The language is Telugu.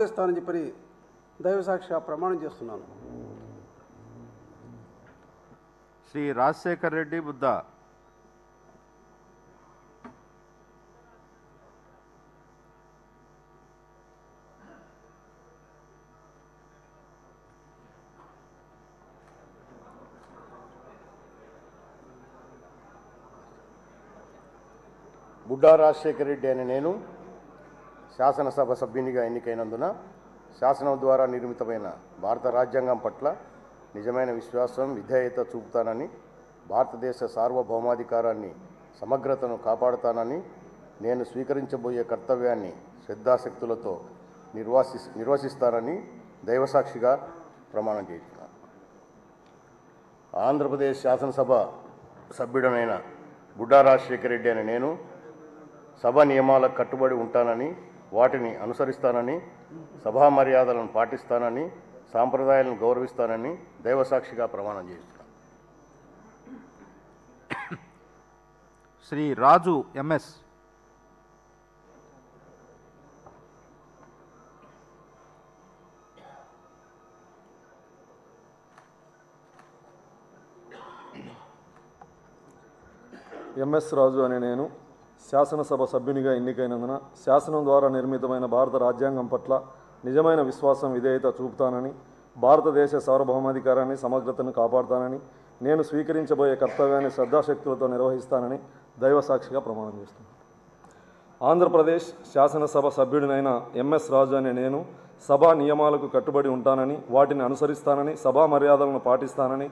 చేస్తానని చెప్పి దైవసాక్షిగా ప్రమాణం చేస్తున్నాను. శ్రీ రాజశేఖర్ రెడ్డి బుద్ధ. బుడ్డా రాజశేఖర్ రెడ్డి అనే నేను శాసనసభ సభ్యునిగా ఎన్నికైనందున శాసనం ద్వారా నిర్మితమైన భారత రాజ్యాంగం పట్ల నిజమైన విశ్వాసం, విధేయత చూపుతానని, భారతదేశ సార్వభౌమాధికారాన్ని, సమగ్రతను కాపాడుతానని, నేను స్వీకరించబోయే కర్తవ్యాన్ని శ్రద్ధాశక్తులతో నిర్వహిస్తానని దైవసాక్షిగా ప్రమాణం చేస్తున్నాను. ఆంధ్రప్రదేశ్ శాసనసభ సభ్యుడనైన బుడ్డా రాజశేఖర్ రెడ్డి అనే నేను సభ నియమాలకు కట్టుబడి ఉంటానని, వాటిని అనుసరిస్తానని, సభా మర్యాదలను పాటిస్తానని, సాంప్రదాయాలను గౌరవిస్తానని దైవసాక్షిగా ప్రమాణం చేస్తున్నాను. శ్రీ రాజు ఎంఎస్. ఎంఎస్ రాజు అనే నేను శాసనసభ సభ్యునిగా ఎన్నికైనందున శాసనం ద్వారా నిర్మితమైన భారత రాజ్యాంగం పట్ల నిజమైన విశ్వాసం, విధేయత చూపుతానని, భారతదేశ సార్వభౌమాధికారాన్ని, సమగ్రతను కాపాడుతానని, నేను స్వీకరించబోయే కర్తవ్యాన్ని శ్రద్ధాశక్తులతో నిర్వహిస్తానని దైవసాక్షిగా ప్రమాణం చేస్తున్నాను. ఆంధ్రప్రదేశ్ శాసనసభ సభ్యుడినైన ఎంఎస్ రాజు అనే నేను సభా నియమాలకు కట్టుబడి ఉంటానని, వాటిని అనుసరిస్తానని, సభా మర్యాదలను పాటిస్తానని